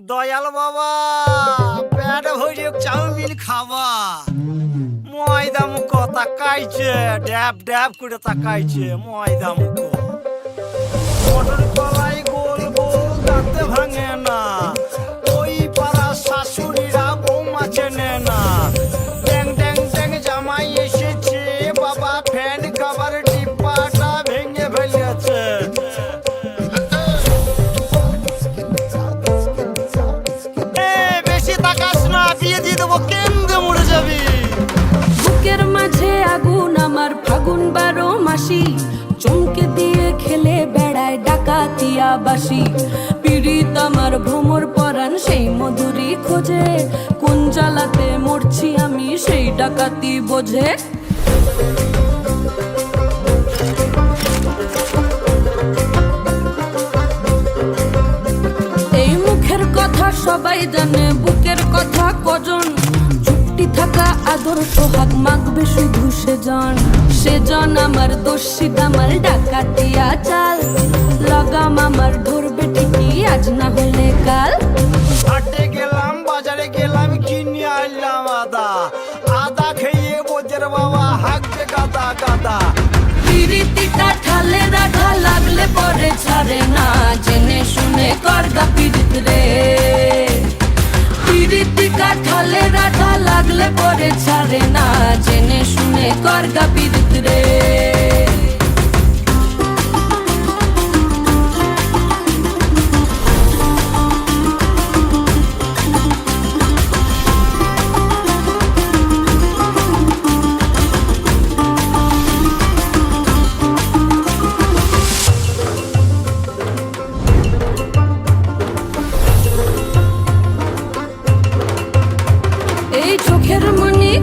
দয়াল বাবা পেট ভরে চাউমিন খাবা ময়দা মুখ তাকাইছে ড্যাব ড্যাব করে তাকাইছে ময়দা মুখ মটর কলাই গোল গোল দাঁতে ভাঙে না ওই পাড়া শাশুড়িরা বৌমা চেনে না ট্যাং ট্যাং ট্যাং জামাই এসেছে বাবা ফ্যান খাবার ডিব্বাটা ভেঙে ফেলেছে বিয়ে দিয়ে দেবো কেন্দ্রে মরে যাবি বুকের মাঝে আগুন আমার ফাগুন 12 মাসি চমকে দিয়ে খেলে বেড়ায় ডাকাতিয়া বাসি পীড়িত আমার ভ্রমর পরাণ সেই মধুরী খোঁজে কোন জ্বালাতে মরছি আমি সেই ডাকাতি বোঝে এই মুখের কথা সবাই জানে বুকের কথা কজন চুপটি থাকা আদর সোহাগ মাগবে শুধু সেজন আমার দোষী আমার ডাকাতিয়া চাল লাগাম আমার ধরবে ঠিকই আজ না হলে কাল হাটে গেলাম বাজারে গেলাম কিনে আনলাম আদা আদা খেয়ে বোঝের বাবা হাঁকবে গাদা গাদা পিরিতিটা ঠালে রাখা লাগলে পরে ছাড়ে না জেনে শুনে করগা পিরিত রে পিরিতিকা ঠালে রাখা লাগলে পরে ছাড়ে না জেনে শুনে করগা পিরিত রে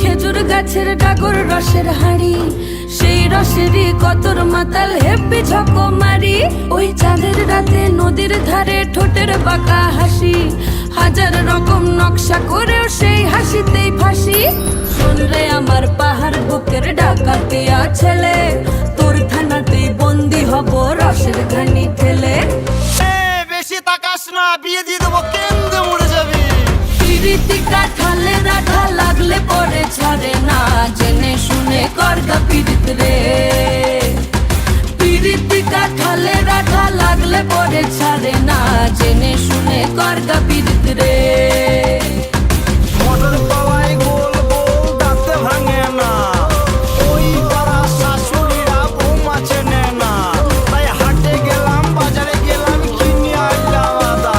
খেজুর গাছের ডাগর রসের হাড়ি সেই রসেরই কতর মাতাল হেব্বি ঝকো মারি ওই চাঁদের রাতে নদীর ধারে ঠোঁটের বাঁকা হাসি হাজার রকম নকশা করেও সেই হাসিতেই ফাঁসি শুনরে আমার পাহাড় বুকের ডাকাতিয়া ছেলে তোর থানাতেই বন্দি হব রসের ঘানি ঠেলে বেশি তাকাস না বিয়ে দিয়ে দেবো কেন্দ্রে মরে যাবি পিরিতিকা ঠালে রাখা লাগলে পরে ছাড়ে না জেনে শুনে করগা পিরিত রে পিরিতিকা ঠালে রাখা লাগলে পরে ছাড়ে না জেনে শুনে করগা পিরিত রে মটর কলাই গোল গোল দাঁতে ভাঙে না ওই পাড়া শাশুড়িরা বৌমা চেনে না তাই হাটে গেলাম বাজারে গেলাম কিনে আনলাম আদা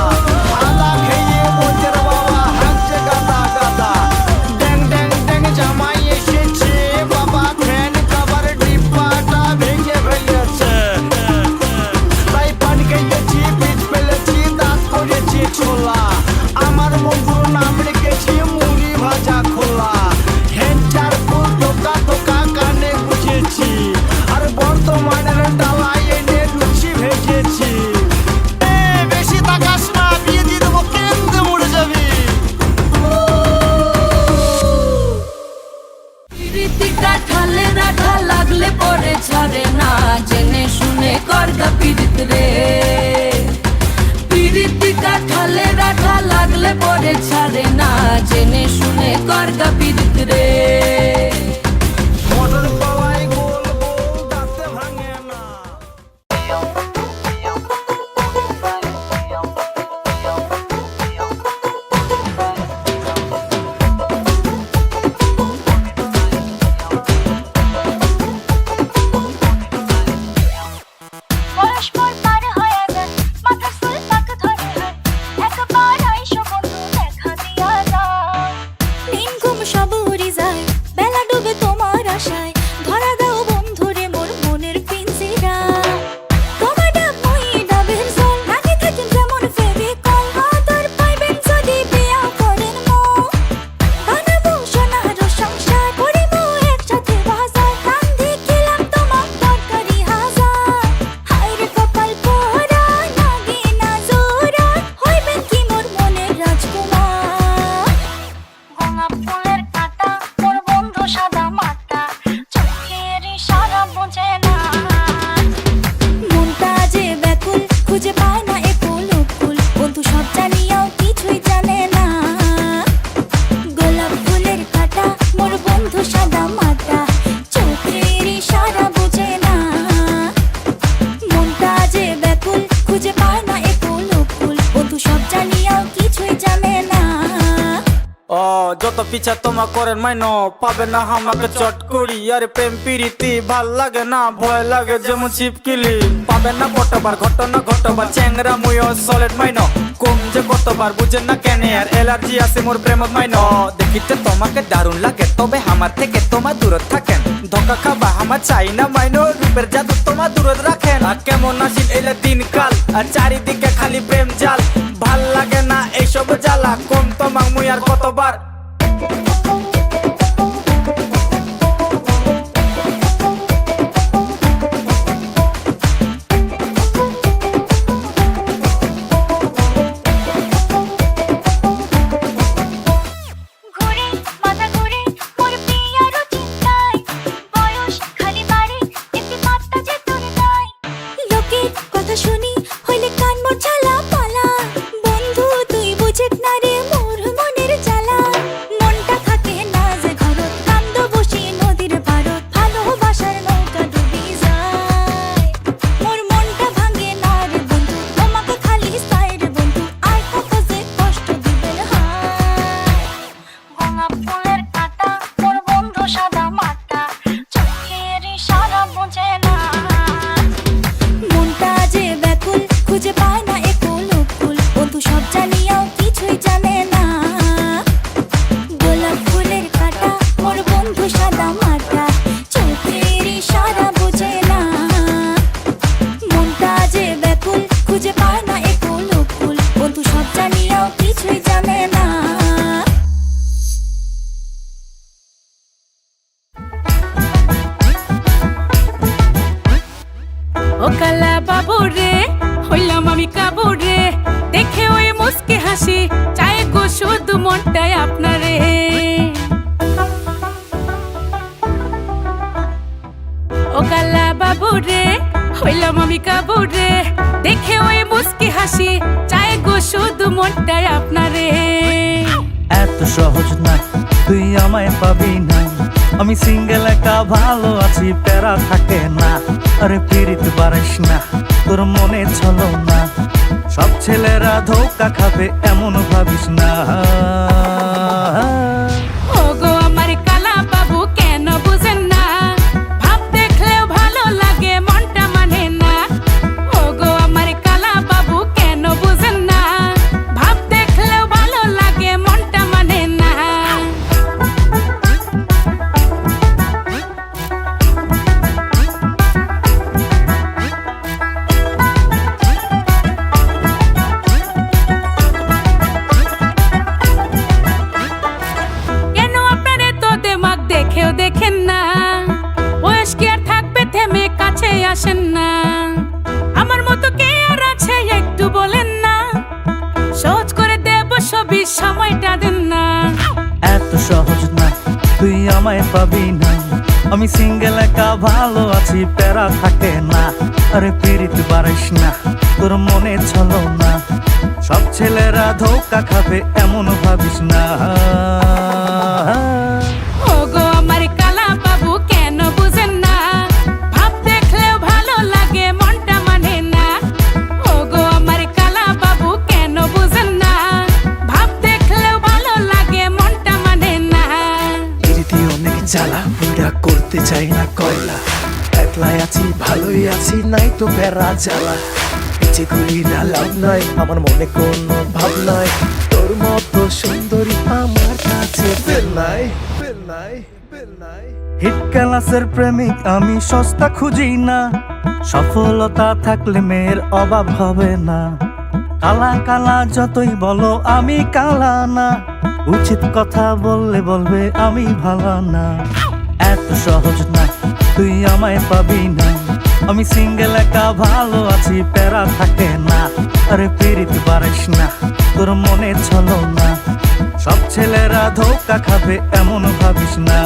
আদা খেয়ে বোঝের বাবা হাঁকছে গাদা গাদা ড্যাং ড্যাং ড্যাং জামাই এসেছে বাবা ফ্যান খাবার ডিব্বাটা ভেঙে ফেলেছে তাই পান খেয়েছি পিঠ ফেলেছি দাঁত করেছি ছোলা আমার বন্ধুর নাম রেখেছি মুড়ি ভাজা খোলা হেঞ্চার ফুল টোকা টোকা কানে গুছেছি আর বর্তমানের ডালায় এনে লুচি ভেজেছি বেশি তাকাস না বিয়ে দিয়ে দেবো কেন্দ্রে মরে যাবি পিরিতিকা ঠালে রাখা লাগলে পরে ছাড়ে না জেনে শুনে করগা পিরিত রে পিরিতিকা ঠালে রাখা লাগলে পরে ছাড়ে না জেনে শুনে করগা পিরিত রে মটর কলাই গোল গোল দাঁতে ভাঙে না পরস্পর পার হয়ে যায় মাথার চুল পাক ধরে হয় একবার আইসো বন্ধু দেখা দিয়া যায় দিন ঘুম সব উড়ে যায় পিছা তোমা করেন মাইনো পাবে না আমাকে চট করি আরে প্রেম প্রীতি ভাল লাগে না ভয় লাগে যেমন ছিপকিলি পাবে না কতবার ঘটনা ঘটবার চ্যাংরা মুইও সলিড মাইনো কম যে কতবার বুঝেন না কেন আর অ্যালার্জি আছে মোর প্রেমত মাইনো দেখিতে তোমাকে দারুণ লাগে তবে আমার থেকে তোমার দূরত থাকেন ধোকা খাবা আমার চাই না মাইনো রূপের জাদু তোমার দূরত রাখেন আর কেমন আসিল এলে দিনকাল আর চারিদিকে খালি প্রেম জাল ভাল লাগে না এইসব জ্বালা কম তোমাক মুই আর কতবার ঘুরে মাথা ঘুরে মোর পিয়ারও চিন্তায় বয়স খালি বাড়ে একটি পাত্তা যে তোর নাই লোকের কথা শুনি হইলে কান মোর ঝালা পালা বন্ধু তুই বুঝিস না রে মোর মনের জ্বালা মনটা থাকে না যে ঘরত কান্দ বসি নদীর পারত ভালোবাসার নৌকা ডুবি যায় মোর মনটা ভাঙে না রে বন্ধু তোমাকে খালি চাই রে বন্ধু আর কত যে কষ্ট দিবেন হায় গোলাপ ফুলের কাঁটা মোর বন্ধু সাদা মাটা চোখের ইশারা বোঝে না মনটা যে ব্যাকুল খুঁজে পায় না একুল উকুল বন্ধু সব জানিয়াও কিছুই জানে না গোলাপ ফুলের কাঁটা মোর বন্ধু সাদা মাটা চোখের ইশারা বোঝে না মনটা যে ব্যাকুল খুঁজে পায় না একুল উকুল বন্ধু সব জানিয়াও কিছুই জানে না ও কালা বাবু রে হইলাম আমি কাবু রে দেখে ওই মুস্কি হাসি চাই গো শুধু মনটাই আপনারে ও কালা বাবু রে হইলাম আমি কাবু রে দেখে ওই মুস্কি হাসি চাই গো শুধু মনটাই আপনারে এত সহজ না তুই আমায় পাবি না আমি সিঙ্গেল একা ভালো আছি প্যারা থাকে না আরে পীড়িত পারিস না তোর মনে চলো না সব ছেলেরা ধোকা খাবে এমন ভাবিস না ও গো আমার কালা বাবু কেন বুঝেন না ভাব দেখলেও ভালো লাগে মনটা মানে না ও গো আমার কালা বাবু কেন বুঝেন না ভাব দেখলেও ভালো লাগে মনটা মানে না কেন আপনারে তো দেমাগ দেখেও দেখেন না বয়স কি আর থাকবে থেমে কাছে আসেন না আমার মতো কে আর আছে একটু বলেন না সহজ করে দেব সবই সময়টা দেন না এত সহজ না তুই আমায় পাবি না আমি সিঙ্গেল একা ভালো আছি প্যারা থাকে না আরে পীড়িত পারিস না তোর মনে চলো না সব ছেলেরা ধোকা খাবে এমন ভাবিস না ও গো আমার কালা বাবু কেন বুঝেন না ভাব দেখলেও ভালো লাগে মনটা মানে না ও গো আমার কালা বাবু কেন বুঝেন না ভাব দেখলেও ভালো লাগে মনটা মানে না এরিতে অনেক জ্বালা পুরা করতে চাই না কয়লা একলাই আছি ভালোই আছি নাই তো বেড়া জ্বালা পিছে ঘুরি না লাভ নয় আমার মনে কোনো ভাব নয় তোর মতো সুন্দরী আমার কাছে বেল নাই বেল নাই বেল নাই হিট ক্লাসের প্রেমিক আমি সস্তা খুঁজি না সফলতা থাকলে মেয়ের অভাব হবে না কালা কালা যতই বলো আমি কালা না উচিত কথা বললে বলবে আমি ভালো না এত সহজ না তুই আমায় পাবি না আমি সিঙ্গেল একা ভালো আছি প্যারা থাকে না আরে পীড়িত পারিস না তোর মনে চলো না সব ছেলেরা ধোকা খাবে এমন ভাবিস না